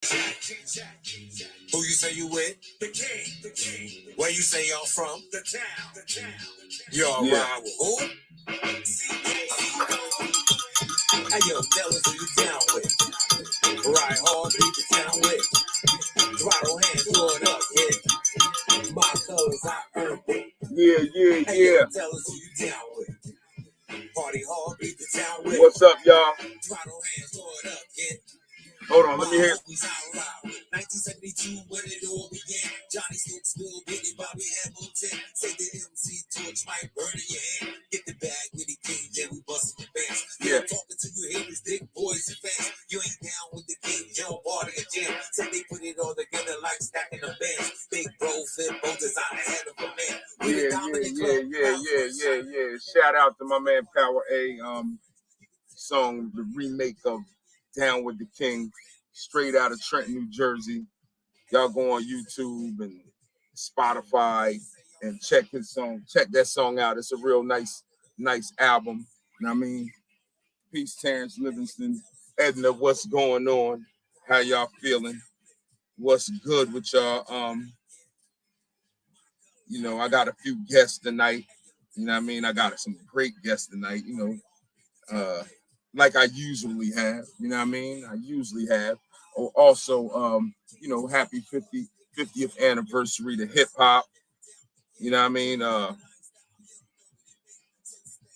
Who you say you with? The king. Where you say y'all from? The town. Y'all ride with who? Hey yo, tell us who you down with. Ride hard, beat the town with. Throttle hands, throw it up, yeah. My colors, I earned it. Yeah. Hey yo, tell us who you down with. Party hard, beat the town with. What's up, y'all? Throttle hands, throw it up, yeah. Hold on, let me hear. 1972, when it all began. Johnny Stokes, Bill Biggie, Bobby Hamilton. Say the MC torch might burn in your hand. Get the bag with the king, then we bustin' the bands. Yeah, talking to you haters, dick boys and fans. You ain't down with the king, jump party and jam. Said they put it all together like stacking the bands. Big bro, fit, both design ahead of a man. Yeah. Shout out to my man Power A. Song, the remake of Down with the King, straight out of Trenton, New Jersey. Y'all go on YouTube and Spotify and check his song. Check that song out. It's a real nice album. You know what I mean? Peace, Terrence Livingston. Edna, what's going on? How y'all feeling? What's good with y'all? I got a few guests tonight. You know what I mean? I got some great guests tonight, like I usually have, you know what I mean? I usually have. Also, happy 50th anniversary to hip hop. You know what I mean? A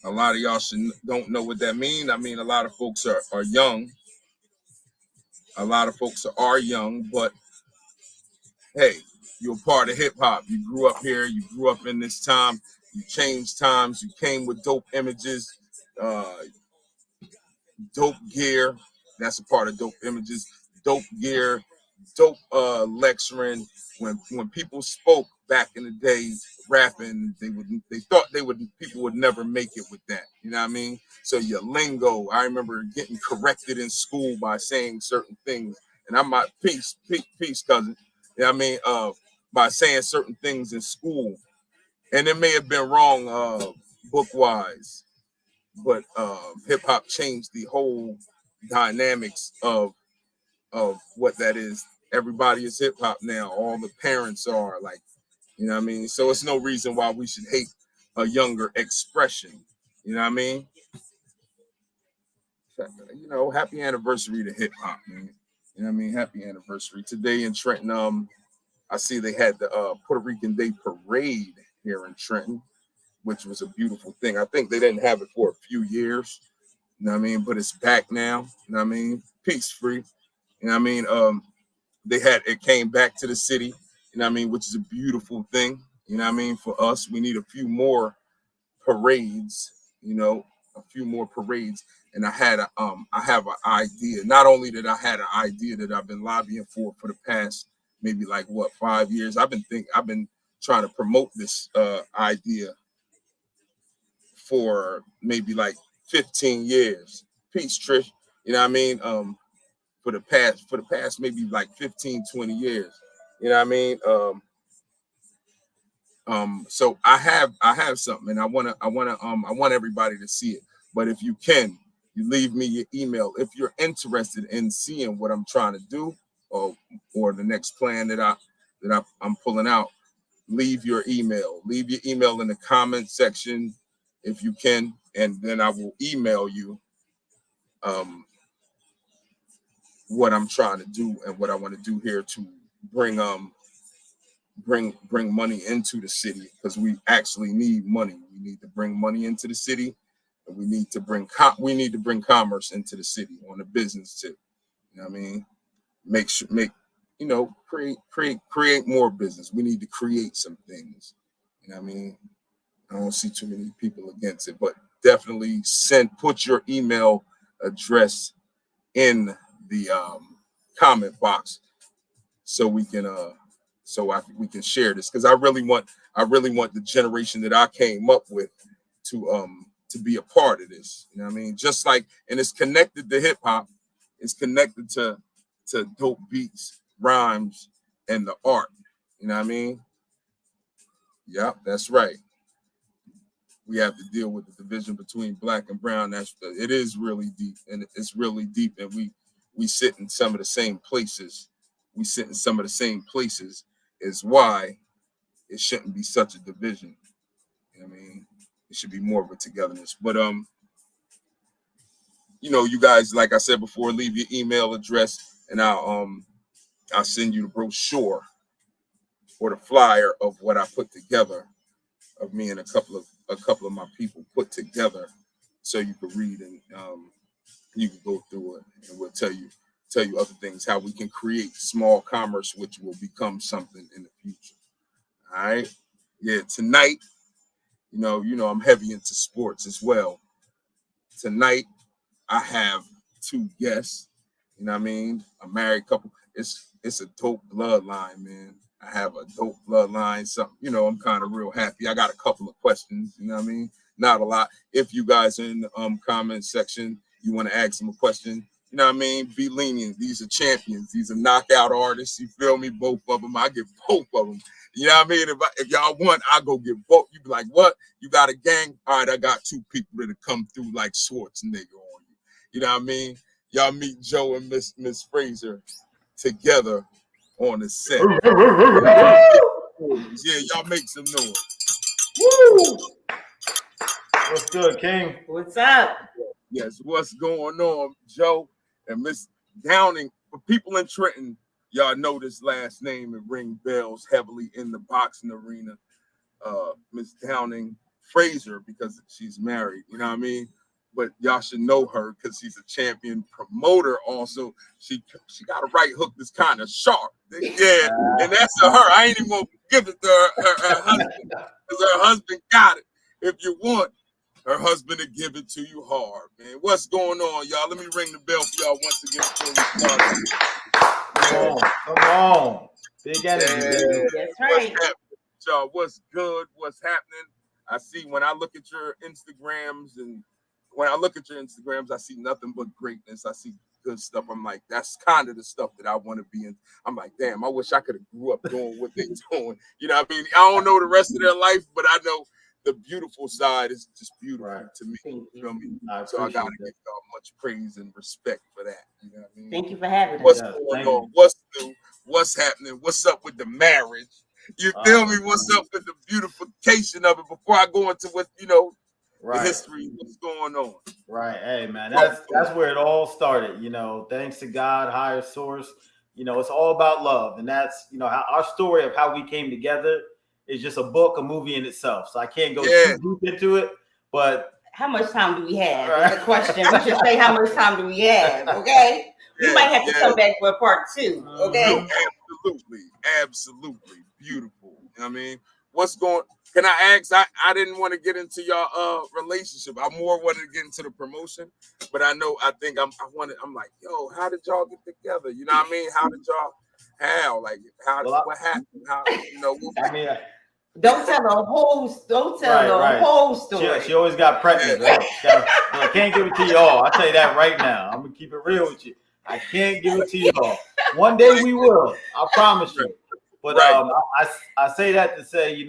lot of y'all don't know what that means. I mean, a lot of folks are young. A lot of folks are young, but hey, you're a part of hip hop. You grew up here. You grew up in this time. You changed times. You came with dope images, dope gear. That's a part of dope images. Dope gear, dope lecturing. When people spoke back in the day, rapping, they thought people would never make it with that. You know what I mean? So your lingo, I remember getting corrected in school by saying certain things, and I'm my peace, cousin. You know what I mean? By saying certain things in school, and it may have been wrong book wise, but hip hop changed the whole dynamics of what that is. Everybody is hip hop now. All the parents are like, you know what I mean? So it's no reason why we should hate a younger expression. You know what I mean? Happy anniversary to hip hop, man. You know what I mean? Happy anniversary. Today in Trenton, I see they had the Puerto Rican Day Parade here in Trenton, which was a beautiful thing. I think they didn't have it for a few years. You know what I mean? But it's back now. You know what I mean? Peace free. You know what I mean? It came back to the city, you know what I mean, which is a beautiful thing. You know what I mean? For us, we need a few more parades, a few more parades. And I have an idea. Not only did I had an idea that I've been lobbying for the past maybe 5 years. I've been trying to promote this idea for maybe 15 years. Peace, Trish. You know what I mean? For the past maybe 15, 20 years. You know what I mean? So I have something, and I want everybody to see it. But if you can, you leave me your email if you're interested in seeing what I'm trying to do, or the next plan that I'm pulling out. Leave your email. Leave your email in the comment section if you can, and then I will email you what I'm trying to do and what I want to do here to bring money into the city, because we actually need money. We need to bring money into the city, and we need to bring commerce into the city on the business tip. You know what I mean? Create more business. We need to create some things. You know what I mean? I don't see too many people against it, but definitely put your email address in the comment box so we can we can share this, because I really want the generation that I came up with to be a part of this. You know what I mean? Just like, and it's connected to hip hop, it's connected to dope beats, rhymes, and the art. You know what I mean? Yeah, that's right. We have to deal with the division between black and brown. It is really deep, and it's really deep, and we sit in some of the same places. we sit in some of the same places is why it shouldn't be such a division. You know what I mean, it should be more of a togetherness. But you guys, like I said before, leave your email address, and I'll send you the brochure or the flyer of what I put together, of me and a couple of my people put together, so you can read, and you can go through it, and we'll tell you other things, how we can create small commerce, which will become something in the future. All right. Yeah, tonight, I'm heavy into sports as well. Tonight, I have two guests. You know what I mean? A married couple. It's a dope bloodline, man. I have a dope bloodline. Something, I'm kind of real happy. I got a couple of questions. You know what I mean? Not a lot. If you guys are in the comment section, you want to ask them a question, you know what I mean? Be lenient. These are champions. These are knockout artists. You feel me? Both of them. I get both of them. You know what I mean? If y'all want, I go get both. You be like, what? You got a gang? All right, I got two people that'll come through like Schwarzenegger on you. You know what I mean? Y'all meet Joe and Miss Frazier together on the set. Yeah, y'all make some noise. Woo! What's good, King? What's up? Yes, what's going on, Joe and Miss Downing? For people in Trenton, y'all know this last name and ring bells heavily in the boxing arena. Miss Downing-Frazier, because she's married, you know what I mean? But y'all should know her because she's a champion promoter also. She got a right hook that's kind of sharp. Yeah, and that's to her. I ain't even gonna give it to her husband, because her husband got it. If you want her husband to give it to you hard, man. What's going on, y'all? Let me ring the bell for y'all once again before we start. Come on. Big energy. Yeah, that's right. What's happening, y'all? What's good? What's happening? I see when I look at your Instagrams, I see nothing but greatness. I see good stuff. I'm like, that's kind of the stuff that I want to be in. I'm like, damn, I wish I could have grew up doing what they're doing. You know what I mean? I don't know the rest of their life, but I know the beautiful side is just beautiful to me. You feel me? So I gotta give y'all much praise and respect for that. You know what I mean? Thank you for having us. What's going on? What's new? What's happening? What's up with the marriage? You feel me? What's up with the beautification of it before I go into what, the history, what's going on? Right. Hey, man, that's where it all started. Thanks to God, higher source. It's all about love. And that's, how our story of how we came together is just a book, a movie in itself. So I can't go too deep into it, but how much time do we have? That's the question. We should say, how much time do we have? Okay. We might have to come back for part 2. Okay. No, absolutely. Beautiful. You know what I mean? What's going? Can I ask? I didn't want to get into your relationship. I more wanted to get into the promotion, but I'm like, yo, how did y'all get together? You know what I mean? How did y'all? What happened? Don't tell the whole. Don't tell the whole story. She always got pregnant, right? I can't give it to you all. I'll tell you that right now. I'm gonna keep it real with you. I can't give it to you all. One day we will. I promise you. But I say that to say, you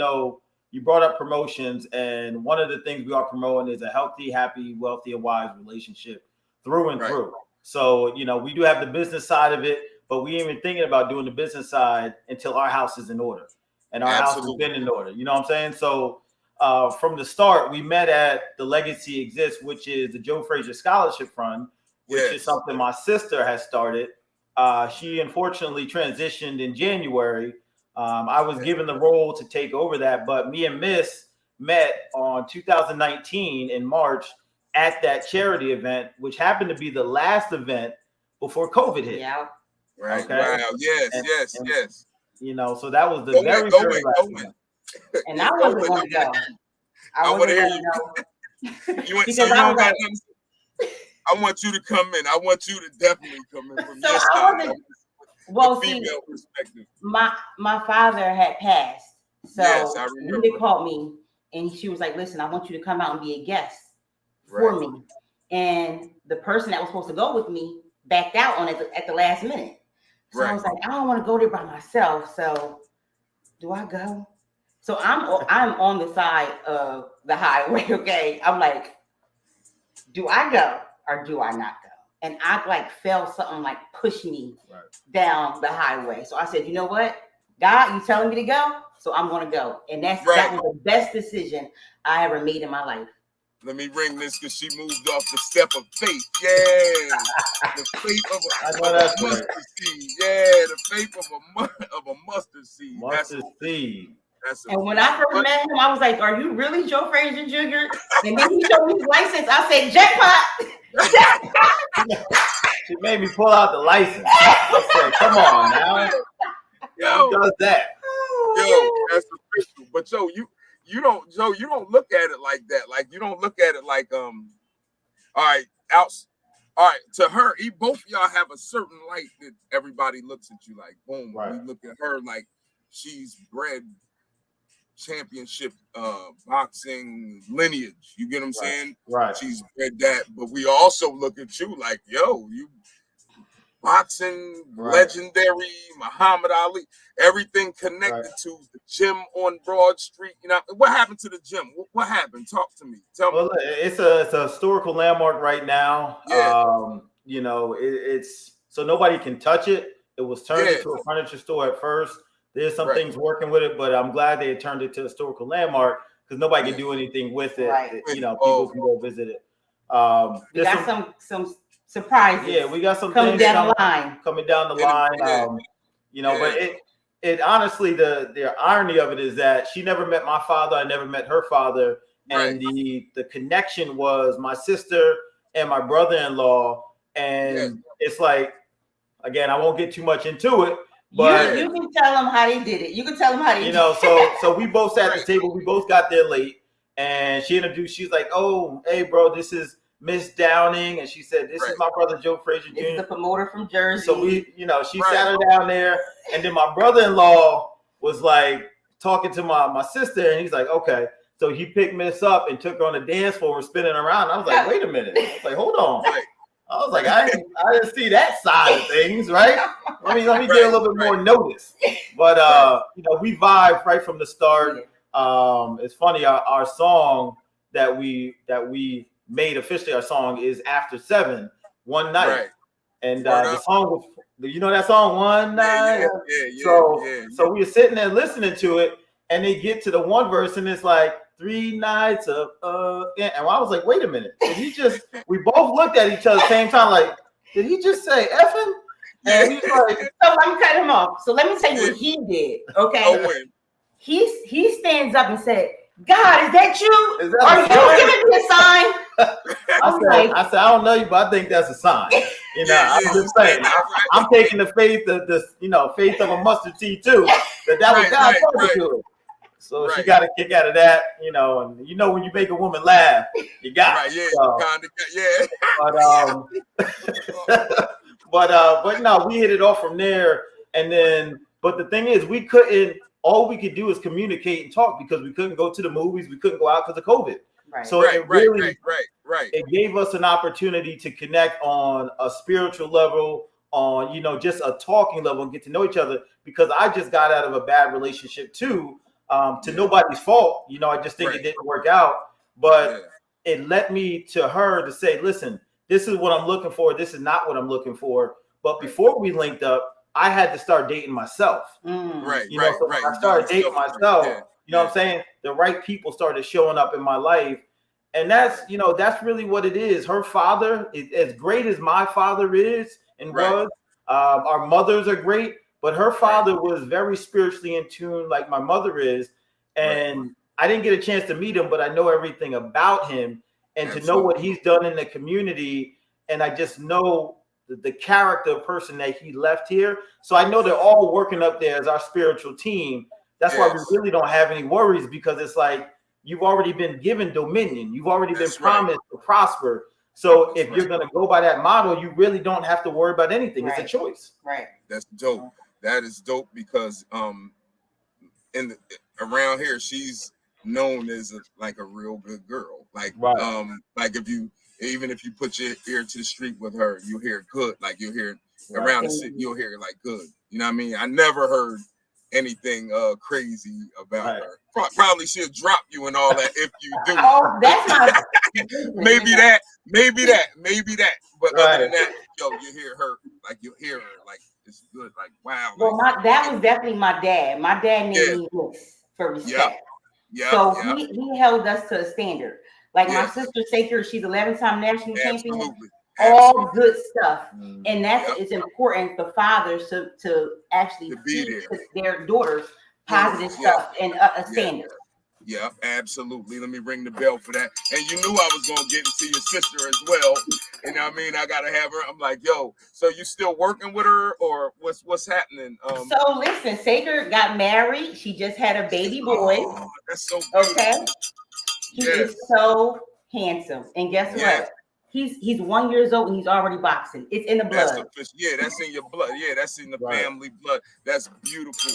brought up promotions, and one of the things we are promoting is a healthy, happy, wealthy, and wise relationship through and through. So, we do have the business side of it, but we ain't even thinking about doing the business side until our house is in order. And our house has been in order. You know what I'm saying? So from the start, we met at the Legacy Exists, which is the Joe Frazier Scholarship Fund, which is something my sister has started. She unfortunately transitioned in January. I was given the role to take over that, but me and Miss met on 2019 in March at that charity event, which happened to be the last event before COVID hit. Yeah. Right. Okay? Wow. Yes. So that was the very last one. And I wasn't going to go. I want to hear you. I want you to come in. I want you to definitely come in from your side. Well, female perspective. My father had passed, so Linda called me and she was like, "Listen, I want you to come out and be a guest for me." And the person that was supposed to go with me backed out on it at the last minute. So I was like, I don't want to go there by myself. So do I go? So I'm on the side of the highway. Okay, I'm like, do I go or do I not go? and I like felt something like push me down the highway. So I said, you know what, God, you telling me to go, so I'm gonna go. And that was the best decision I ever made in my life. Let me ring this because she moved off the step of faith. Yeah, the faith of a mustard seed. Yeah, the faith of a mustard seed. Mustard seed. And when I first met him, I was like, "Are you really Joe Frazier Jr.?" And then he showed me his license. I said, "Jackpot!" Jackpot. She made me pull out the license. I said, "Come on now." Yo, who does that? Yo, that's official. But you don't look at it like that. Like you don't look at it like all right, to her, both of y'all have a certain light that everybody looks at you like. Boom. Right. We look at her like she's bred championship boxing lineage. You get what I'm saying? Right. She's bred that, but we also look at you like, yo, you boxing legendary, Muhammad Ali, everything connected to the gym on Broad Street. You know, what happened to the gym? What happened? Talk to me. Tell me. It's a historical landmark right now. Yeah. You know, it's so nobody can touch it. It was turned into a furniture store at first. There's some things working with it, but I'm glad they turned it to a historical landmark because nobody can do anything with it. Right. You know, people can go visit it. We got some surprises. Yeah, we got some coming things down the line. Coming down the line. You know, but it honestly, the irony of it is that she never met my father. I never met her father. And the connection was my sister and my brother-in-law. And it's like, again, I won't get too much into it. But you can tell them how they did it. You can tell them how they did it. So we both sat at the table. We both got there late. And she introduced, she's like, oh, hey, bro, this is Miss Downing. And she said, this is my brother, Joe Frazier Jr. This is the promoter from Jersey. So we, she sat her down there. And then my brother-in-law was like talking to my sister. And he's like, okay. So he picked Miss up and took her on the dance floor and spinning around. I was like, wait a minute. I was like, hold on. I was like, I didn't see that side of things, right? Let me get a little bit more notice. But we vibed right from the start. It's funny, our song that we made officially, our song is After 7, One Night. Right. And the song was, you know that song, One Night? So we were sitting there listening to it, and they get to the one verse, and it's like, 3 nights of and I was like, wait a minute, did he just? We both looked at each other at the same time, like, did he just say effing? And he's like, so let me cut him off. So let me tell you what he did. Okay, he stands up and said, "God, is that you? Are you giving me a sign?" I said, I don't know you, but I think that's a sign. You know, I'm just saying, I'm taking the faith of this, faith of a mustard seed too. That was God talking to her. So she got a kick out of that, and when you make a woman laugh, you got it. But no, we hit it off from there. And then, but the thing is, all we could do is communicate and talk because we couldn't go to the movies, we couldn't go out because of COVID. Right. So it gave us an opportunity to connect on a spiritual level, on just a talking level, and get to know each other. Because I just got out of a bad relationship too. To nobody's fault, I just think it didn't work out, but it led me to her to say, listen, this is what I'm looking for. This is not what I'm looking for. But before we linked up, I had to start dating myself. I started dating myself. You know what I'm saying? The right people started showing up in my life. And that's really what it is. Her father, as great as my father is and was, our mothers are great. But her father was very spiritually in tune, like my mother is. And I didn't get a chance to meet him, but I know everything about him and to know what he's done in the community. And I just know the character person that he left here. So I know they're all working up there as our spiritual team. That's why we really don't have any worries, because it's like you've already been given dominion. You've already been promised to prosper. So if you're going to go by that model, you really don't have to worry about anything. It's a choice. Right. That's dope. That is dope because around here she's known as a real good girl. Like if you put your ear to the street with her, you hear good. Like you hear around the city, you'll hear like good. You know what I mean? I never heard anything crazy about her. Probably she'll drop you and all that if you do. Oh, that's maybe that. But other than that, yo, you hear her like it's good. Like wow. Well, that was definitely my dad. My dad made me this for respect. So he held us to a standard. Like my sister Saker, she's 11-time national champion. All good stuff, and that's it's important for fathers to actually teach their daughters positive stuff and a standard. Yeah, absolutely. Let me ring the bell for that. And you knew I was gonna get to your sister as well. And I mean, I gotta have her. I'm like, yo, so you still working with her, or what's happening? So listen, Saker got married. She just had a baby boy. Oh, that's so beautiful. Okay. He is so handsome, and guess what? He's 1 year old and he's already boxing. It's in the blood. That's in your blood. Yeah, that's in the family blood. That's beautiful.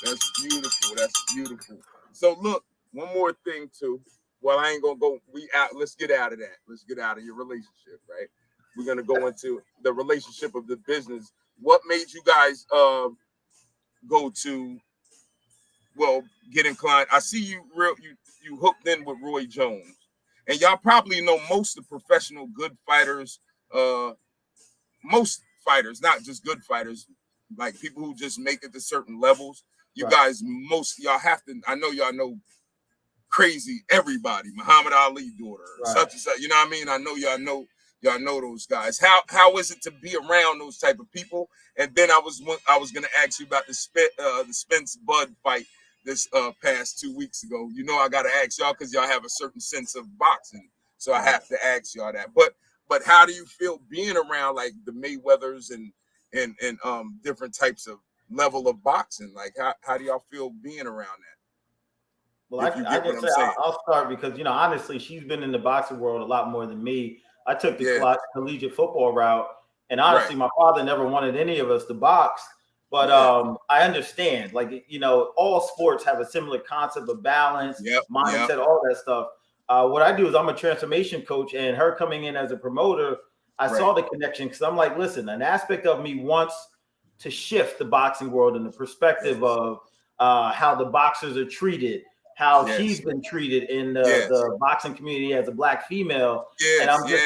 That's beautiful. So look, one more thing too. Well, I ain't gonna go. Let's get out of that. Let's get out of your relationship, right? We're gonna go into the relationship of the business. What made you guys go to? Well, get inclined. I see you hooked in with Roy Jones. And y'all probably know most of the professional good fighters, most fighters, not just good fighters, like people who just make it to certain levels. You guys, y'all have to, I know y'all know crazy everybody, Muhammad Ali daughter, such and such, you know what I mean? I know y'all know those guys. How is it to be around those type of people? And then I was gonna ask you about the Spence Bud fight this past 2 weeks ago. You know I gotta ask y'all because y'all have a certain sense of boxing, so I have to ask y'all that. But how do you feel being around like the Mayweathers and different types of level of boxing? Like how do y'all feel being around that? Well, I can say I'll start because honestly, she's been in the boxing world a lot more than me. I took the collegiate football route, and honestly, my father never wanted any of us to box. But I understand, like, all sports have a similar concept of balance, mindset, all that stuff. What I do is I'm a transformation coach, and her coming in as a promoter, I saw the connection because I'm like, listen, an aspect of me wants to shift the boxing world in the perspective of how the boxers are treated, how she's been treated in the boxing community as a Black female. And I'm just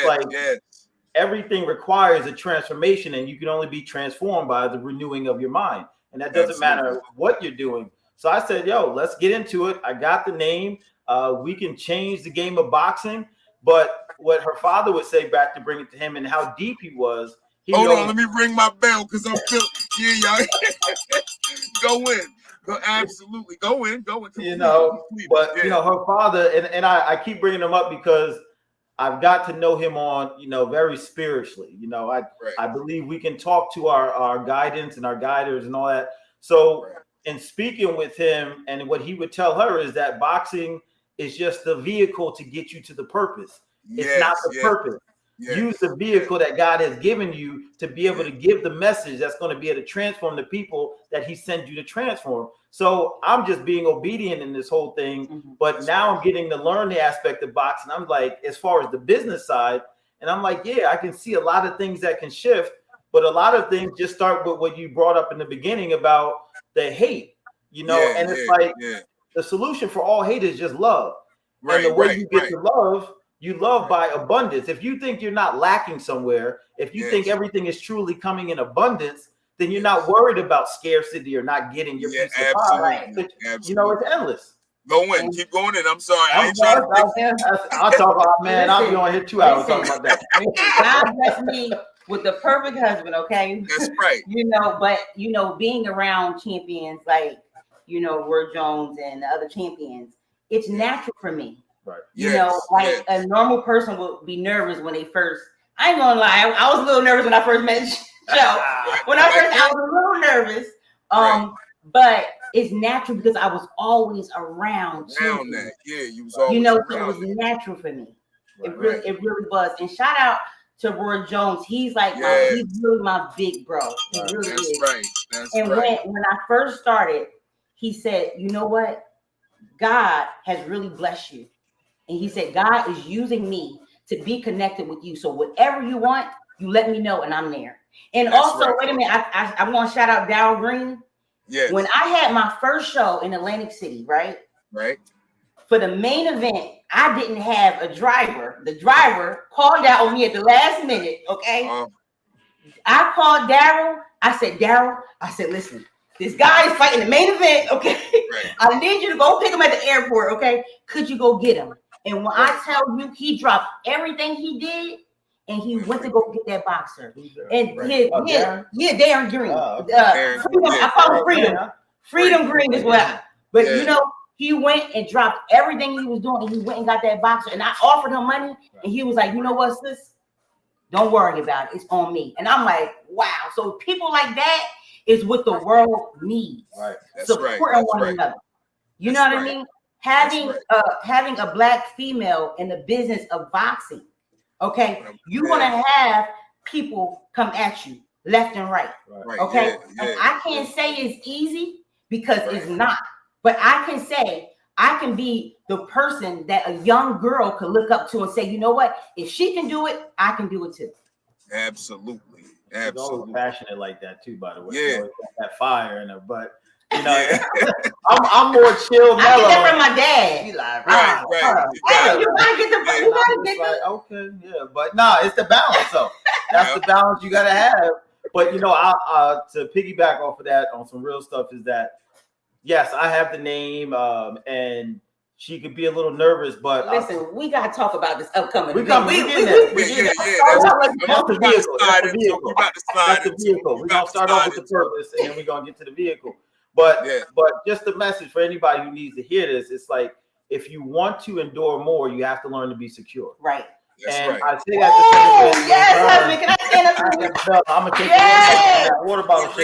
everything requires a transformation, and you can only be transformed by the renewing of your mind. And that doesn't matter what you're doing. So I said, yo, let's get into it. I got the name. We can change the game of boxing. But what her father would say back to bring it to him and how deep he was. Hold on, let me ring my bell because I'm still, y'all. Go in. Absolutely. Go in. Complete. Her father, and I keep bringing him up because I've got to know him on, very spiritually. I believe we can talk to our guidance and our guiders and all that. So in speaking with him, and what he would tell her is that boxing is just the vehicle to get you to the purpose. It's not the purpose. Use the vehicle that God has given you to be able to give the message that's going to be able to transform the people that he sent you to transform. So I'm just being obedient in this whole thing. But now I'm getting to learn the aspect of boxing. I'm like, as far as the business side, and I'm like, I can see a lot of things that can shift, but a lot of things just start with what you brought up in the beginning about the hate, and it's like the solution for all hate is just love. And the way you get to love, you love by abundance. If you think you're not lacking somewhere, if you think everything is truly coming in abundance, then you're not worried about scarcity or not getting your piece of pie. But, it's endless. Go in, keep going in. I'm sorry. I'll talk about, man. I'll be on here 2 hours talking about that. God bless me with the perfect husband, okay? That's right. But being around champions like, Roy Jones and the other champions, it's natural for me. Right. A normal person would be nervous when they first. I ain't gonna lie, I was a little nervous when I first met Joe. When I was a little nervous. But it's natural because I was always around that. You was always so it was natural for me. It really was. And shout out to Roy Jones. He's like he's really my big bro. He really is. That's and right. when I first started, he said, you know what? God has really blessed you. And he said, God is using me to be connected with you. So whatever you want, you let me know and I'm there. And wait a minute, I want to shout out Dow Green. Yes. When I had my first show in Atlantic City, right? For the main event, I didn't have a driver. The driver called out on me at the last minute. Okay. I called Daryl. I said, Daryl, I said, listen, this guy is fighting the main event. Okay. Right. I need you to go pick him at the airport. Okay. Could you go get him? And when I tell you, he dropped everything he did and he went to go get that boxer. And Darren Green. Freedom, I call him Freedom. Freedom Green as well. But you know, he went and dropped everything he was doing and he went and got that boxer. And I offered him money and he was like, you know what, sis? Don't worry about it. It's on me. And I'm like, wow. So people like that is what the world needs. Right. Supporting one another. You know what I mean? Having a black female in the business of boxing. Okay. You're gonna have people come at you left and right. Okay. And I can't say it's easy because it's not. But I can say I can be the person that a young girl could look up to and say, you know what? If she can do it, I can do it too. Absolutely. She's always passionate like that too, by the way. Yeah. That fire in her, but you know, I'm more chill. I get that from my dad. He's like, right. You gotta get the. Okay, yeah, but nah, it's the balance. So that's the balance you gotta have. But you know, I to piggyback off of that on some real stuff is that yes, I have the name, and she could be a little nervous, but listen, we gotta talk about this upcoming. That's the vehicle. We're gonna start off with the purpose, and then we're gonna get to the vehicle. But just a message for anybody who needs to hear this: it's like if you want to endure more, you have to learn to be secure. Right. And I say that to yes, husband. Can I stand up? I'm gonna take that water bottle.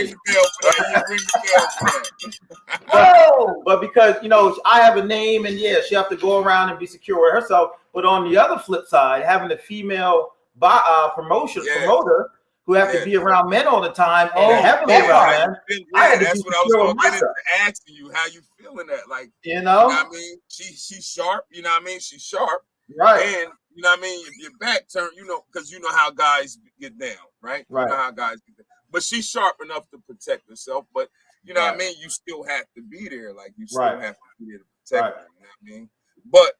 But because you know I have a name, and she have to go around and be secure with herself. But on the other flip side, having a female promoter who have to be around men all the time and heavily around men, that's what I was going to get into asking you how you feeling that, like you know what I mean, she's sharp. You know what I mean, she's sharp. Right. And you know what I mean? If your back turned, you know, because you know how guys get down, right? Right. You know how guys get down. But she's sharp enough to protect herself. But you know what I mean? You still have to be there. Like you still have to be there to protect her. You know what I mean? But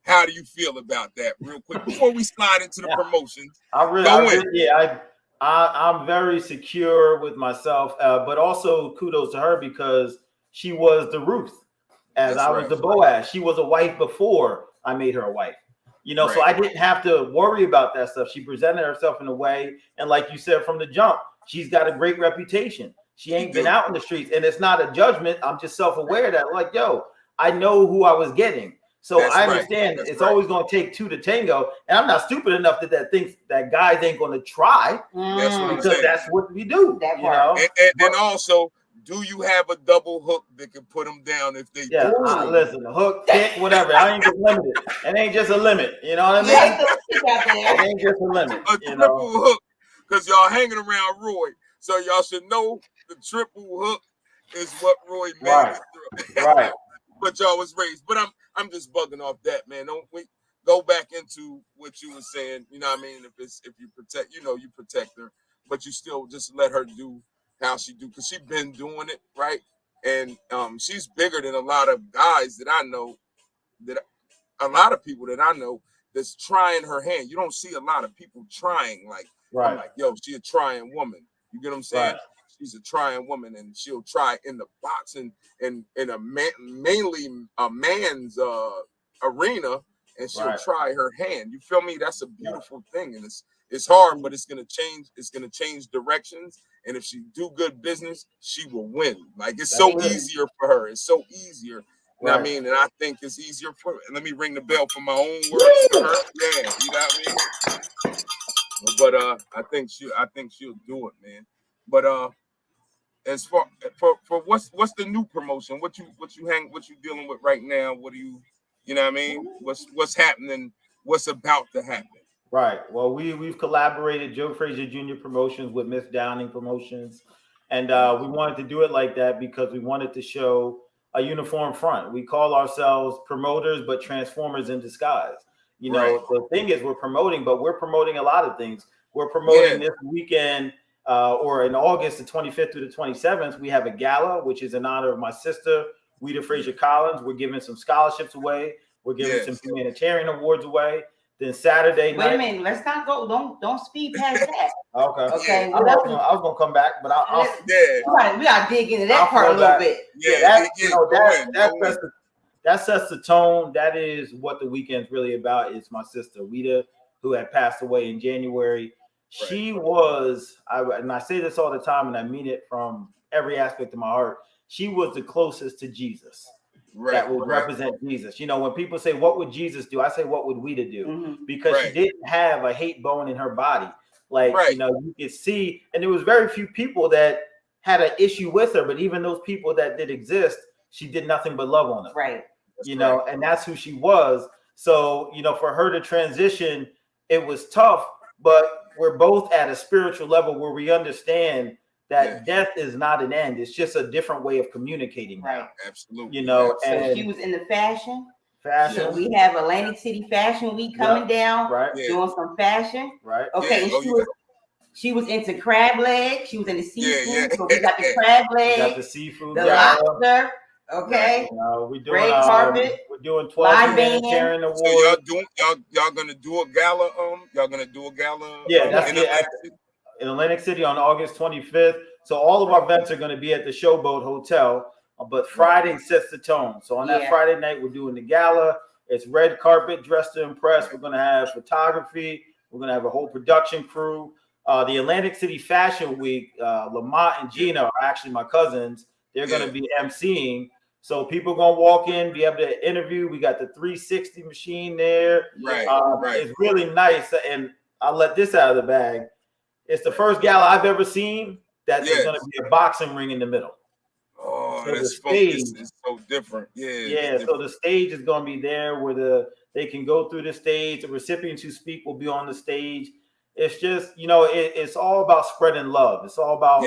how do you feel about that real quick before we slide into the promotions? I'm very secure with myself, but also kudos to her because she was the Ruth as I was the Boaz. She was a wife before I made her a wife. You know, so I didn't have to worry about that stuff. She presented herself in a way, and like you said from the jump, she's got a great reputation. She ain't been out in the streets, and it's not a judgment. I'm just self-aware that, like, yo, I know who I was getting. So I understand it's always going to take two to tango, and I'm not stupid enough that thinks that guys ain't going to try because that's what we do. That you know, and also. Do you have a double hook that can put them down if they do? Listen, the hook, kick, whatever. I ain't just limited. It ain't just a limit. You know what I mean? It ain't just a limit. A triple hook, because y'all hanging around Roy, so y'all should know the triple hook is what Roy made it through. Right. But y'all was raised. But I'm just bugging off that, man. Don't we go back into what you were saying? You know what I mean? If you protect, you protect her, but you still just let her do how she do, because she been doing it, right? And she's bigger than a lot of guys that I know, a lot of people that I know that's trying her hand. You don't see a lot of people trying I'm like, yo, she a trying woman. You get what I'm saying? Right. She's a trying woman, and she'll try in the boxing and in a mainly a man's arena, and she'll try her hand. You feel me? That's a beautiful thing, and it's hard, but it's gonna change. It's gonna change directions. And if she do good business, she will win. Like it's so easier for her. It's so easier. You know what I mean? And I think it's easier for her. And let me ring the bell for my own words to her. Yeah, you know what I mean? But I think she'll do it, man. But as for what's the new promotion? What you dealing with right now? What do you know what I mean? What's happening? What's about to happen? Right. Well, we've collaborated Joe Frazier Jr. Promotions with Miss Downing Promotions, and we wanted to do it like that because we wanted to show a uniform front. We call ourselves promoters, but transformers in disguise. You know, the thing is we're promoting a lot of things. We're promoting this weekend, or in August the 25th through the 27th, we have a gala, which is in honor of my sister, Frazier Collins. We're giving some scholarships away. We're giving some humanitarian awards away. Then Saturday night. Wait a minute, let's not go. Don't speed past that. Okay. I was gonna come back, but we gotta dig into that part a little bit. That sets the tone. That is what the weekend's really about. Is my sister Wita, who had passed away in January. She was, and I say this all the time, and I mean it from every aspect of my heart. She was the closest to Jesus. That would represent Jesus. You know, when people say, what would Jesus do? I say, what would Wita do? Mm-hmm. Because she didn't have a hate bone in her body. Like, you know, you could see, and there was very few people that had an issue with her, but even those people that did exist, she did nothing but love on them. Right. You know, and that's who she was. So, you know, for her to transition, it was tough, but we're both at a spiritual level where we understand that death is not an end. It's just a different way of communicating. Right. Absolutely. You know, so she was in the fashion. So we have Atlantic City Fashion Week coming down. Right. Doing some fashion. Right. Okay. And she was into crab legs. She was into seafood. So we got the crab legs. We got the seafood. The lobster. Okay. We're doing red carpet. We're doing 12 humanitarian awards. So y'all gonna do a gala? Y'all gonna do a gala? Yeah, that's in Atlantic City on August 25th. So all of our events are going to be at the Showboat Hotel, but Friday sets the tone. So on that Friday night, we're doing the gala. It's red carpet, dressed to impress. We're going to have photography. We're going to have a whole production crew. The Atlantic City Fashion Week, Lamont and Gina are actually my cousins. They're going to be emceeing. So people are going to walk in, be able to interview. We got the 360 machine there. It's really nice. And I'll let this out of the bag. It's the first gala I've ever seen that there's going to be a boxing ring in the middle. Oh, so that's it's so different. So the stage is going to be there where they can go through the stage. The recipients who speak will be on the stage. It's just, you know, it's all about spreading love. It's all about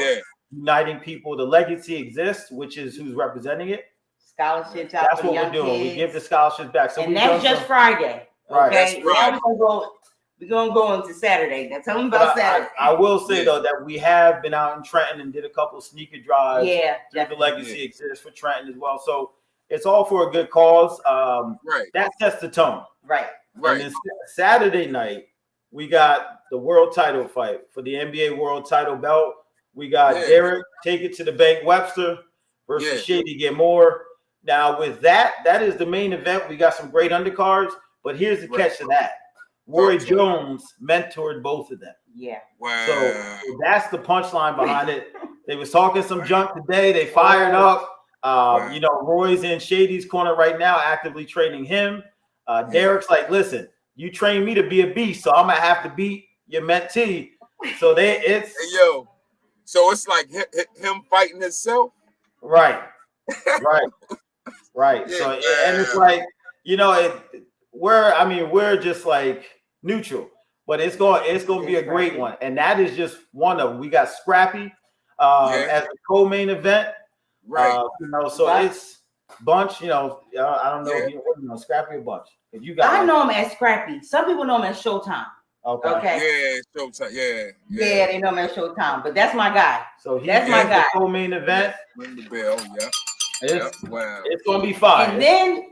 uniting people. The legacy exists, which is who's representing it. Scholarships. That's what we're doing. We give the scholarships back. So and that's just Friday. Right. Okay. We're gonna go into Saturday. Now tell them about Saturday. I will say though that we have been out in Trenton and did a couple sneaker drives. Through the legacy exists for Trenton as well. So it's all for a good cause. That sets the tone. Right. And then Saturday night, we got the world title fight for the NBA world title belt. We got Derek Take It to the Bank Webster versus Shady Gilmore. Now with that is the main event. We got some great undercards, but here's the catch to that. Roy Jones mentored both of them. Yeah. Wow. So that's the punchline behind it. They was talking some junk today. They fired up. You know, Roy's in Shady's corner right now, actively training him. Derek's like, listen, you trained me to be a beast, so I'm gonna have to beat your mentee. So so it's like him fighting himself. Right. So and it's like, you know, we're just like neutral, but it's going to be a great one, and that is just one of them. We got Scrappy as a co-main event, you know, so it's Bunch. You know, I don't know if you know Scrappy or Bunch. If you got, I know him as Scrappy. Some people know him as Showtime. Okay. Showtime. Yeah, they know him as Showtime, but that's my guy. So that's my guy. The co-main event. Ring the bell. It's going to be fun. And then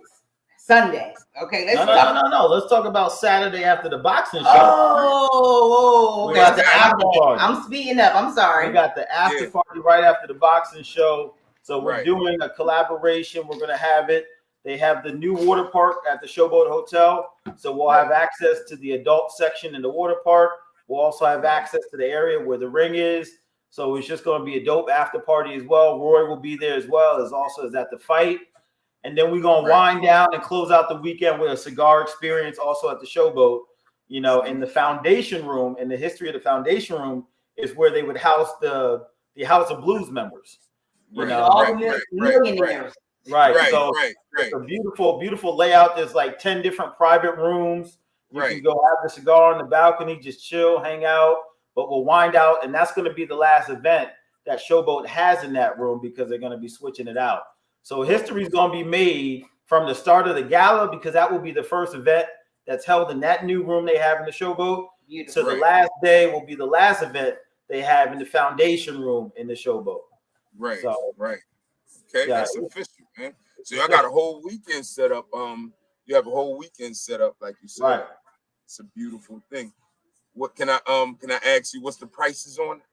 Sunday. Okay, let's No. Let's talk about Saturday after the boxing show. Oh, we got the after party. I'm speeding up. I'm sorry. We got the after party right after the boxing show. So we're doing a collaboration. We're going to have it. They have the new water park at the Showboat Hotel. So we'll have access to the adult section in the water park. We'll also have access to the area where the ring is. So it's just going to be a dope after party as well. Roy will be there as well as at the fight. And then we're going to wind down and close out the weekend with a cigar experience also at the Showboat. You know, in the foundation room, in the history of the foundation room is where they would house the House of Blues members. You know, all the millionaires. It's a beautiful layout. There's like 10 different private rooms. You can go have the cigar on the balcony, just chill, hang out. But we'll wind out, and that's going to be the last event that Showboat has in that room because they're going to be switching it out. So history is going to be made from the start of the gala because that will be the first event that's held in that new room they have in the Showboat. So the last day will be the last event they have in the foundation room in the Showboat. Okay, that's official. man. So y'all got a whole weekend set up. You have a whole weekend set up, like you said. Right. It's a beautiful thing. What can I ask you? What's the prices on it?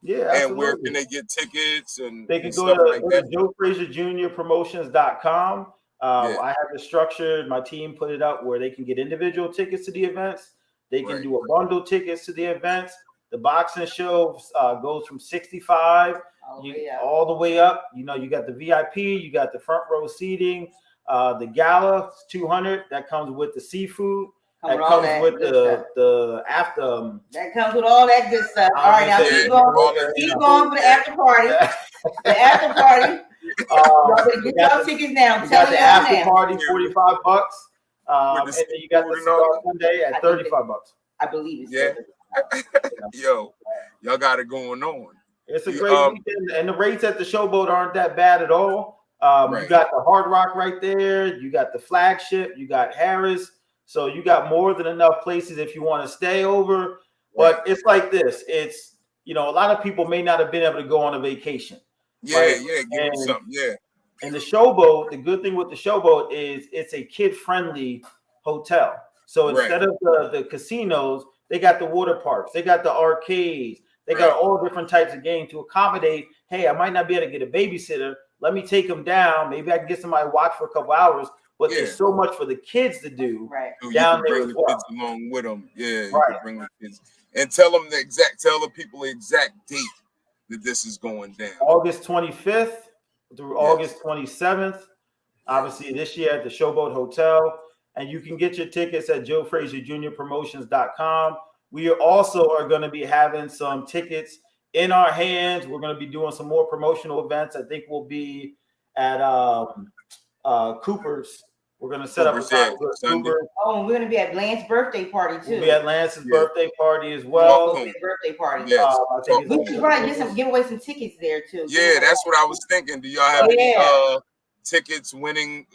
Yeah, absolutely. And where can they get tickets and they can and go stuff to, like that? Joe Frazier Jr. Promotions.com. I have it structured. My team put it up where they can get individual tickets to the events. They can do a bundle tickets to the events. The boxing show goes from 65 all the way up. You know, you got the VIP, you got the front row seating. The gala 200 that comes with the seafood. That comes with the after. That comes with all that good stuff. All right, now keep going for the after party. The after party. Get your tickets now. You got the after party, $45. And then you got the cigar Sunday at $35. I believe it's Yo, y'all got it going on. It's a great weekend, and the rates at the Showboat aren't that bad at all. You got the Hard Rock right there. You got the Flagship. You got Harris. So you got more than enough places if you want to stay over. But it's like this. It's, you know, a lot of people may not have been able to go on a vacation. Give them something. And the Showboat, the good thing with the Showboat is it's a kid-friendly hotel. So instead of the casinos, they got the water parks, they got the arcades, they got all different types of games to accommodate. Hey, I might not be able to get a babysitter. Let me take them down. Maybe I can get somebody to watch for a couple hours. But there's so much for the kids to do down there as well. Kids along with them. Yeah, you can bring the kids and tell the people the exact date that this is going down. August 25th through August 27th. Obviously, this year at the Showboat Hotel. And you can get your tickets at joefrazierjrpromotions.com. We also are going to be having some tickets in our hands. We're going to be doing some more promotional events. I think we'll be at Cooper's. We're going to set up a Cooper's. Oh, and we're going to be at Lance's birthday party too. We'll be at Lance's birthday party as well. Birthday party. Yes. We should probably give away some tickets there too. Yeah, that's what I was thinking. Do y'all have any tickets winning?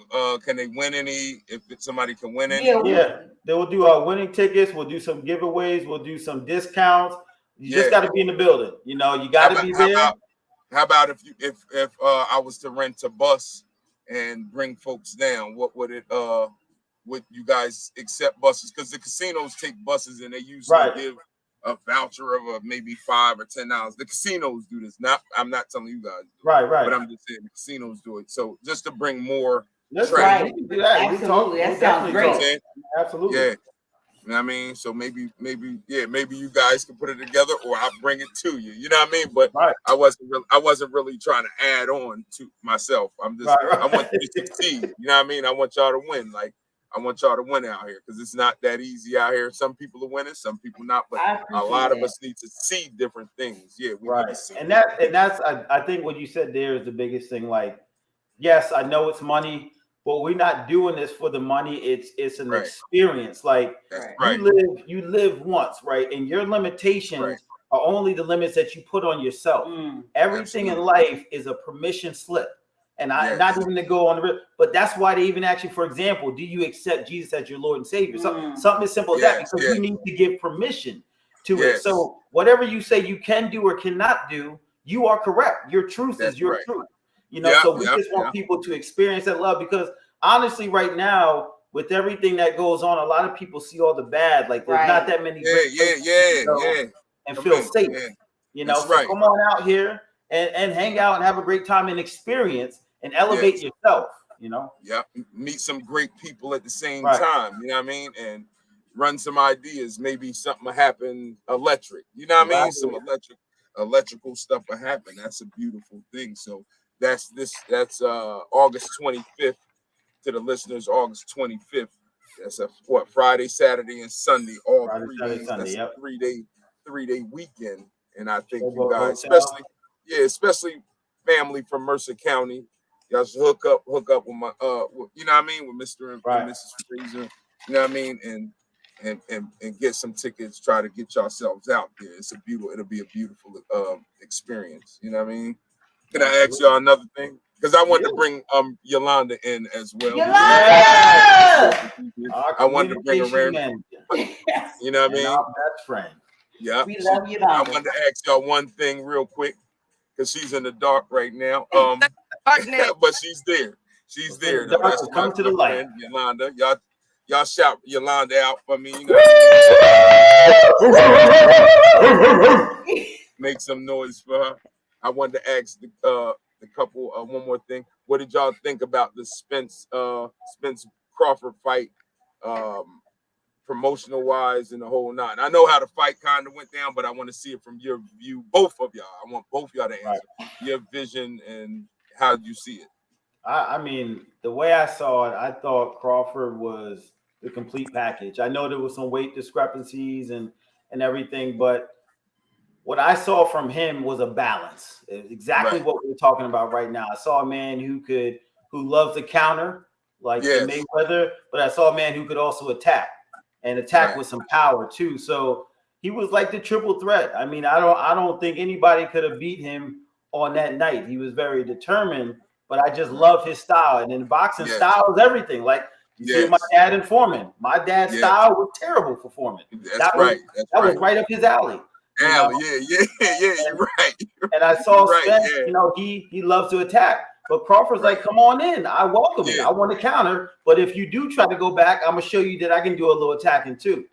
Can they win any? If somebody can win any? Yeah. They will do winning tickets. We'll do some giveaways. We'll do some discounts. You just got to be in the building. You know, you got to be there. How about if I was to rent a bus and bring folks down? What would it? Would you guys accept buses? Because the casinos take buses and they usually give a voucher of maybe $5 or $10. The casinos do this. I'm not telling you guys. Right. But I'm just saying the casinos do it. So just to bring more. That's right. We can do that. Absolutely. That sounds great. Absolutely. Yeah. You know what I mean? So maybe you guys can put it together, or I'll bring it to you. You know what I mean? But I wasn't really trying to add on to myself. I'm just I want you to succeed. You know what I mean? I want y'all to win. Like I want y'all to win out here because it's not that easy out here. Some people are winning, some people not. But a lot of us need to see different things. Yeah, we need to see. And that's I think what you said there is the biggest thing. Like, yes, I know it's money. But we're not doing this for the money. It's an experience. Like you live once, right? And your limitations are only the limits that you put on yourself. Everything in life is a permission slip. And not even to go on the but that's why they even ask you, for example, do you accept Jesus as your Lord and Savior? Something as simple as that, because you need to give permission to it. So whatever you say you can do or cannot do, you are correct. Your truth is your truth. You know, so we just want people to experience that love, because honestly, right now, with everything that goes on, a lot of people see all the bad. Like there's not that many and feel safe. You know, so come on out here and hang out and have a great time and experience and elevate yourself. You know, meet some great people at the same time. You know what I mean, and run some ideas. Maybe something will happen electric. You know what I mean, some electrical stuff will happen. That's a beautiful thing. So. That's August 25th to the listeners. August 25th. That's Friday, Saturday, and Sunday. All Friday, 3 Saturday, days. Sunday, That's a 3-day weekend. And I think you guys, especially family from Mercer County, y'all should hook up with my you know what I mean, with Mr. and Mrs. Frazier. You know what I mean, and get some tickets. Try to get yourselves out there. It'll be a beautiful experience. You know what I mean. Can I ask y'all another thing? Because I want to bring Yolanda in as well. Yolanda! I wanted to bring her in. You know what I mean? Our best friend. Yeah. We love Yolanda. I wanted to ask y'all one thing real quick, because she's in the dark right now. But she's there. She's there though. That's my come to the light. friend, Yolanda. Y'all shout Yolanda out for me. You know what I mean? Make some noise for her. I wanted to ask the couple one more thing. What did y'all think about the Spence Crawford fight, promotional wise and the whole nine? I know how the fight kind of went down, but I want to see it from your view, both of y'all. I want both y'all to answer your vision and how you see it. I mean, the way I saw it, I thought Crawford was the complete package. I know there was some weight discrepancies and everything, but what I saw from him was a balance. Exactly what we're talking about right now. I saw a man who loves to counter like the Mayweather, but I saw a man who could also attack with some power too. So he was like the triple threat. I mean, I don't think anybody could have beat him on that night. He was very determined, but I just love his style. And in boxing, style is everything. Like you see my dad and Foreman. My dad's style was terrible for Foreman. That was right up his alley. You're right. And I saw Spence, you know, he loves to attack. But Crawford's like, come on in. I welcome it. I want to counter. But if you do try to go back, I'm going to show you that I can do a little attacking too.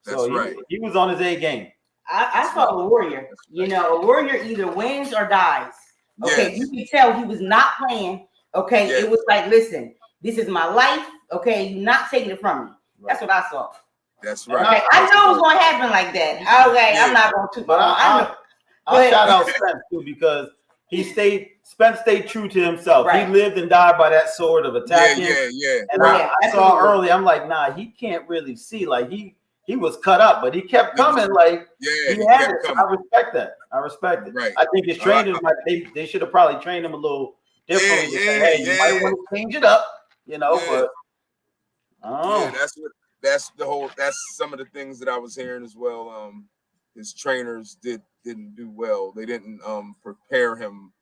So he was on his A game. I saw a warrior. You know, a warrior either wins or dies. Okay, you can tell he was not playing. Okay, it was like, listen, this is my life. Okay, you're not taking it from me. That's what I saw. That's right. Okay, I know it was going to happen like that. Okay, I'm not going to. But I'll shout out Spence too, because Spence stayed true to himself. He lived and died by that sword of attacking. And I saw early, I'm like, nah, he can't really see. Like he was cut up, but he kept coming. Like he had it. So I respect that. I respect it. Right. I think his trainers, like they should have probably trained him a little differently. Hey, you might want to change it up, you know. But that's some of the things that I was hearing as well. His trainers didn't do well. They didn't prepare him.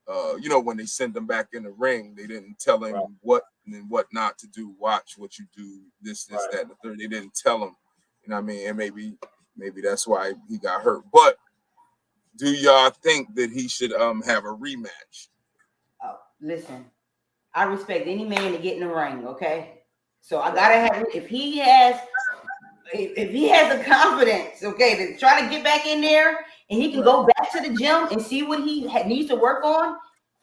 You know, when they sent him back in the ring, they didn't tell him what and what not to do. Watch what you do. This, that, and the third. They didn't tell him. You know what I mean? And maybe that's why he got hurt. But do y'all think that he should have a rematch? Listen, I respect any man to get in the ring. Okay, so I gotta have if he has the confidence, okay, to try to get back in there and he can go back to the gym and see what he needs to work on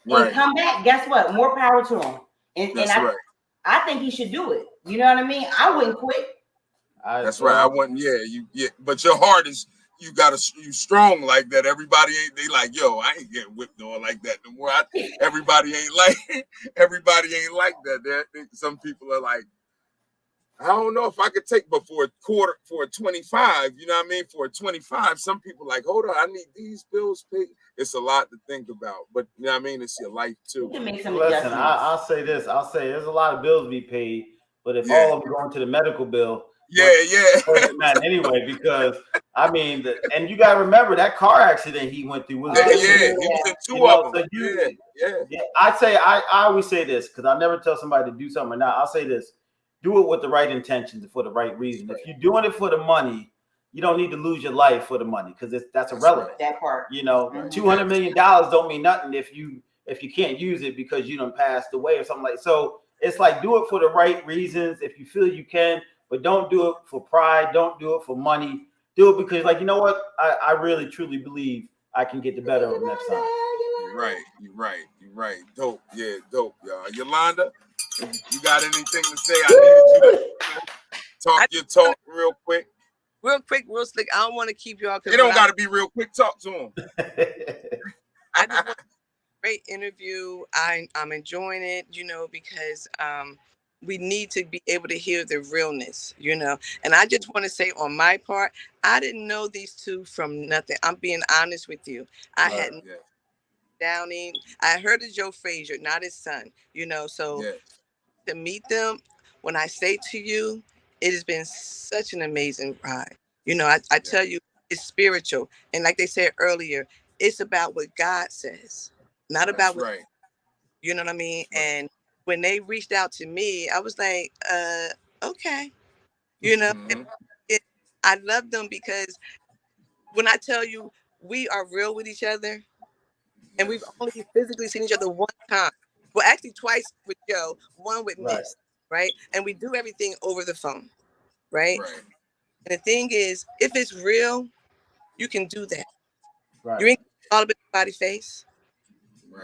and come back. Guess what? More power to him. And I think he should do it. You know what I mean? I wouldn't quit. That's right. I wouldn't. But your heart is you strong like that. Everybody ain't. They like, yo, I ain't getting whipped on like that no more. Everybody ain't like that. Some people are like, I don't know if I could take, but for a 25, you know what I mean? For a 25, some people like, hold on, I need these bills paid. It's a lot to think about, but you know what I mean? It's your life too. Listen, I'll say this. I'll say there's a lot of bills to be paid, but if all of them going to the medical bill, anyway, because I mean, and you got to remember that car accident he went through was he was in two of them. I always say this because I never tell somebody to do something or not. I'll say this. Do it with the right intentions and for the right reason. If you're doing it for the money, you don't need to lose your life for the money because that's irrelevant. That part, you know, $200 million don't mean nothing if you can't use it because you done passed away or something like. So it's like do it for the right reasons if you feel you can, but don't do it for pride. Don't do it for money. Do it because, like, you know what? I really truly believe I can get the better of next time. You're right. Dope, y'all. Yolanda, you got anything to say? I needed you to talk real quick. Real slick. I don't want to keep y'all. It don't got to be real quick. Talk to him. I just want great interview. I'm enjoying it, you know, because we need to be able to hear the realness, you know. And I just want to say on my part, I didn't know these two from nothing. I'm being honest with you. I had Downing. I heard of Joe Frazier, not his son, you know. So to meet them, when I say to you, it has been such an amazing ride. You know, I tell you, it's spiritual. And like they said earlier, it's about what God says, not about what, you know what I mean? And when they reached out to me, I was like, okay. You know, I love them because when I tell you we are real with each other, and we've only physically seen each other one time, Well, actually twice with Joe, one with Miss, right? And we do everything over the phone, right? And the thing is, if it's real, you can do that. You ain't all about body face.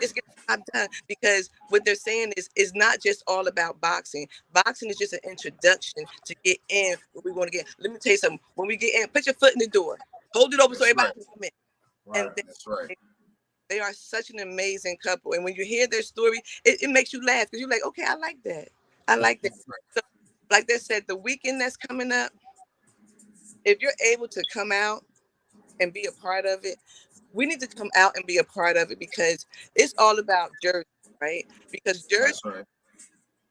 It's getting the job done, because what they're saying is it's not just all about boxing. Boxing is just an introduction to get in what we want to get. Let me tell you something. When we get in, put your foot in the door, hold it open so everybody can come in. And they are such an amazing couple. And when you hear their story, it makes you laugh, because you're like, okay, I like that. I like that. So, like they said, the weekend that's coming up, if you're able to come out and be a part of it, we need to come out and be a part of it, because it's all about Jersey, right? Because Jersey,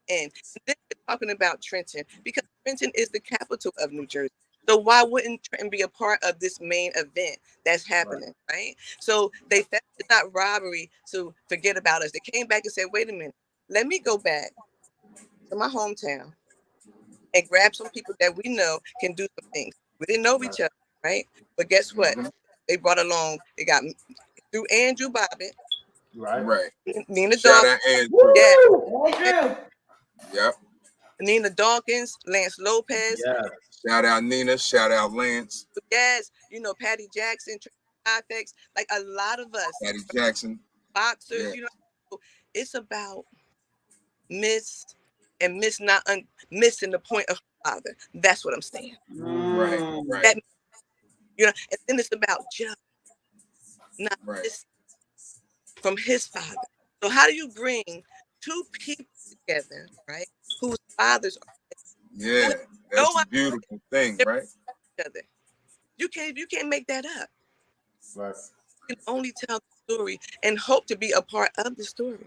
and then we're talking about Trenton, because Trenton is the capital of New Jersey. So why wouldn't Trenton be a part of this main event that's happening, right? So they felt it's not robbery to forget about us. They came back and said, wait a minute, let me go back to my hometown and grab some people that we know can do some things. We didn't know each other, right? But guess what? They brought along, they got through Andrew Bobbitt. Right. Nina Shout Dawkins. out Andrew. Yeah. Yep. Nina Dawkins, Lance Lopez. Yeah. Shout out Nina. Shout out Lance. Yes. You know, Patty Jackson, Trifex, like a lot of us. Patty Jackson. Boxers, you know, it's about Miss and Miss not missing the point of her father. That's what I'm saying. Right. That, you know, and then it's about Joe, not this from his father. So how do you bring two people together, right, whose fathers are that's a beautiful thing, right? You can't make that up. You can only tell the story and hope to be a part of the story.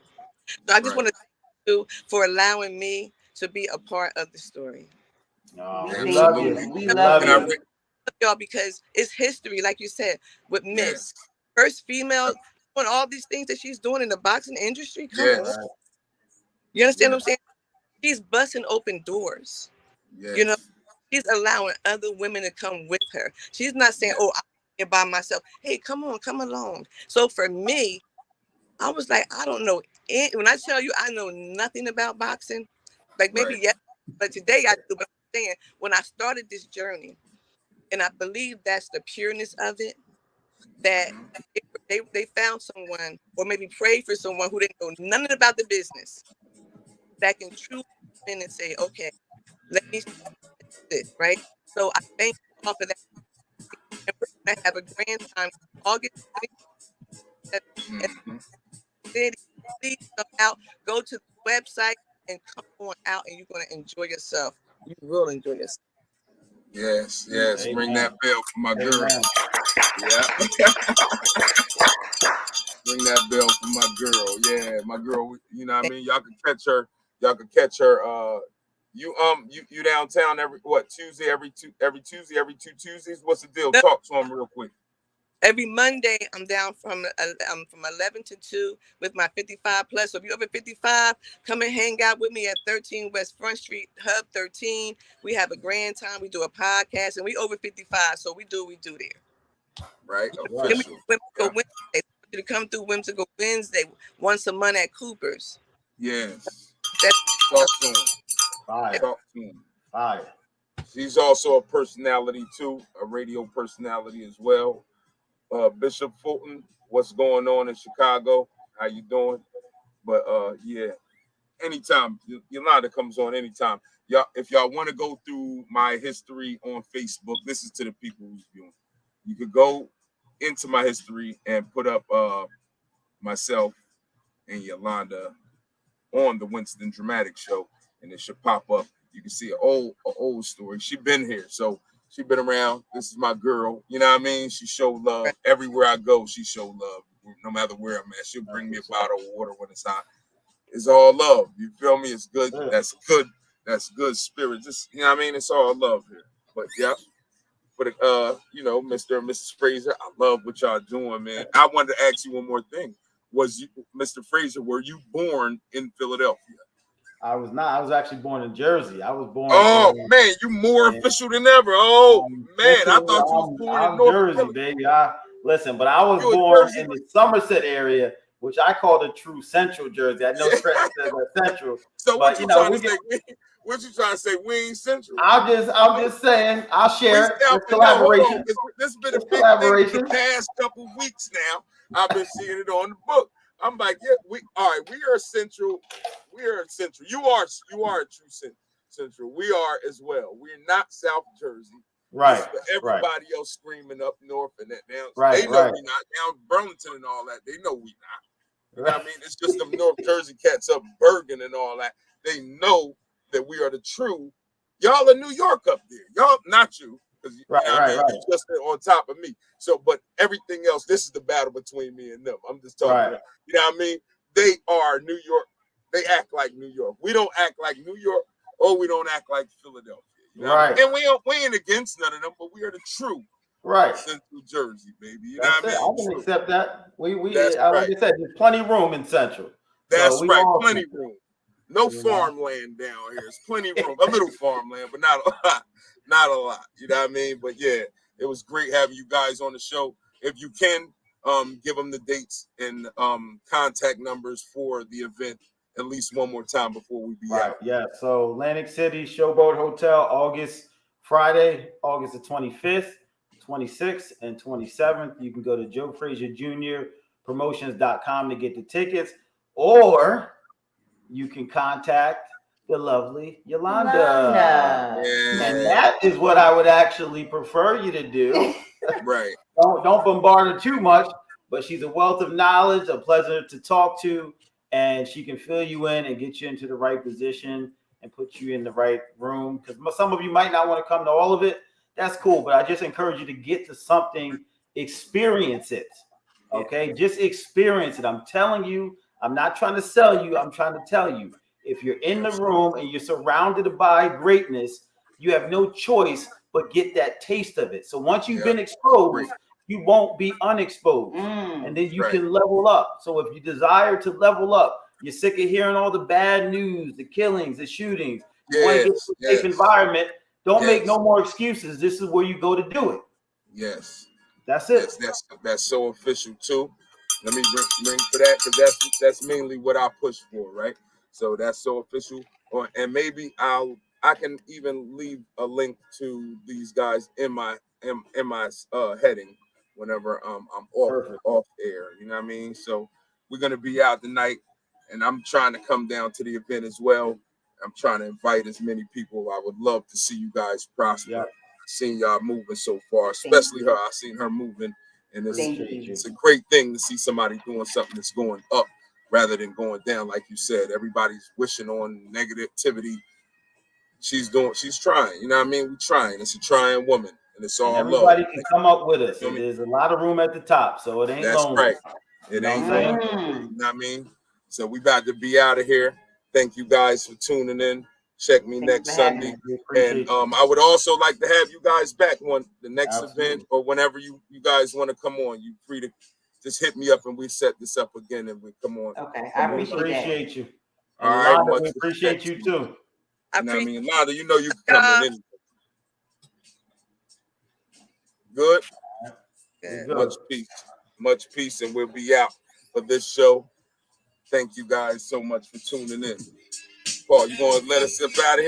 So I just want to thank you for allowing me to be a part of the story. We love you. We love you. Y'all, because it's history, like you said, with Miss. First female doing all these things that she's doing in the boxing industry. Come on. You understand what I'm saying? She's busting open doors. You know, she's allowing other women to come with her. She's not saying, oh, I'm here by myself. Hey, come on, come along. So for me, I was like, I don't know. When I tell you I know nothing about boxing, like maybe yes, but today I do. But I'm saying, when I started this journey, and I believe that's the pureness of it, that they found someone, or maybe prayed for someone who didn't know nothing about the business, that can truly come in and say, okay, let me see this, right? So I thank you all for that. And we're going to have a grand time August 27th in the city. Please come out, go to the website, and come on out, and you're going to enjoy yourself. You will enjoy yourself. Yes. Amen. Ring that bell for my girl. Yeah. Ring that bell for my girl. Yeah, my girl. You know what I mean? Y'all can catch her. You downtown Tuesday, every two Tuesdays. What's the deal? Talk to them real quick. Every Monday, I'm down from 11 to 2 with my 55 plus. So if you're over 55, come and hang out with me at 13 West Front Street, Hub 13. We have a grand time. We do a podcast, and we over 55, so we do what we do there. Right. Then we go Wednesday. To come through Whimsical Wednesday once a month at Cooper's. Yes. Talk to him. Fire. She's also a personality too, a radio personality as well. Bishop Fulton, what's going on in Chicago? How you doing? But anytime Yolanda comes on anytime. Y'all, if y'all want to go through my history on Facebook, this is to the people who's viewing. You could go into my history and put up myself and Yolanda on the Winston Dramatic Show, and it should pop up. You can see an old story. She been here, so she been around. This is my girl. You know what I mean? She show love everywhere I go. She show love, no matter where I'm at. She'll bring me a bottle of water when it's hot. It's all love. You feel me? It's good. That's good. That's good spirit. Just, you know what I mean? It's all love here. But yeah. But Mr. and Mrs. Frazier, I love what y'all doing, man. I wanted to ask you one more thing. Mr. Frazier, were you born in Philadelphia? I was not. I was actually born in Jersey. I was born. Oh man, you more official than ever. Oh man, I thought you was born in North Jersey, Philly. baby. Listen, but I was born in the Somerset area, which I call the true Central Jersey. I know Trent says that Central. So what you trying to say? What you trying to say? We ain't Central. I'm just saying. I'll share it. It's No, hold collaboration. on. This has been a big thing for the past couple weeks now. I've been seeing it on the book. I'm like, yeah, we are Central. We are Central. You are a true Central. We are as well. We're not South Jersey. Right. For everybody else screaming up north and that now. Right. They know we not down Burlington and all that. They know we not. You know what I mean? It's just them North Jersey cats up Bergen and all that. They know that we are the true. Y'all are New York up there. Y'all, not you. Because you're just on top of me. So, but everything else, this is the battle between me and them. I'm just talking about, you know what I mean? They are New York. They act like New York. We don't act like New York, or we don't act like Philadelphia. You know what I mean? And we ain't against none of them, but we are the true Central Jersey, baby. You know what I mean? I can accept that. We like I said, there's plenty of room in Central. That's right, plenty of room. No farmland down here. There's plenty of room. A little farmland, but not a lot. Not a lot. You know what I mean? But yeah, it was great having you guys on the show. If you can, give them the dates and contact numbers for the event at least one more time before we be out. Yeah. So Atlantic City Showboat Hotel, Friday, August the 25th, 26th, and 27th. You can go to Joe Frazier Jr. Promotions.com to get the tickets, or you can contact the lovely Yolanda. And that is what I would actually prefer you to do. Right. Don't bombard her too much, but she's a wealth of knowledge, a pleasure to talk to, and she can fill you in and get you into the right position and put you in the right room. Because some of you might not want to come to all of it. That's cool, but I just encourage you to get to something, experience it. Okay, just experience it. I'm telling you, I'm not trying to sell you. I'm trying to tell you, if you're in the room and you're surrounded by greatness, you have no choice but get that taste of it. So once you've been exposed, you won't be unexposed. And then you can level up. So if you desire to level up, you're sick of hearing all the bad news, the killings, the shootings, you want to get to a safe environment, don't make no more excuses. This is where you go to do it. Yes. That's it. That's so official too. Let me ring for that, because that's mainly what I push for, right? So that's so official. And maybe I can even leave a link to these guys in my heading whenever I'm off air. You know what I mean? So we're gonna be out tonight, and I'm trying to come down to the event as well. I'm trying to invite as many people. I would love to see you guys prosper. Yeah. Seen y'all moving so far, especially her. I seen her moving, and it's a great thing to see somebody doing something that's going up rather than going down. Like you said, everybody's wishing on negativity. She's trying. You know what I mean? We're trying. It's a trying woman, and it's all everybody can come up with us. There's a lot of room at the top, so it ain't lonely. That's right. It ain't lonely. You know what I mean? So we about to be out of here. Thank you guys for tuning in. Check me next Sunday. And I would also like to have you guys back on the next event, or whenever you guys want to come on. You free to just hit me up, and we set this up again, and we come on. Okay, I appreciate you. All right, we appreciate you too. I mean, Londa, you know you can come in. Good. Much peace, and we'll be out for this show. Thank you guys so much for tuning in. Paul, you gonna let us up out of here?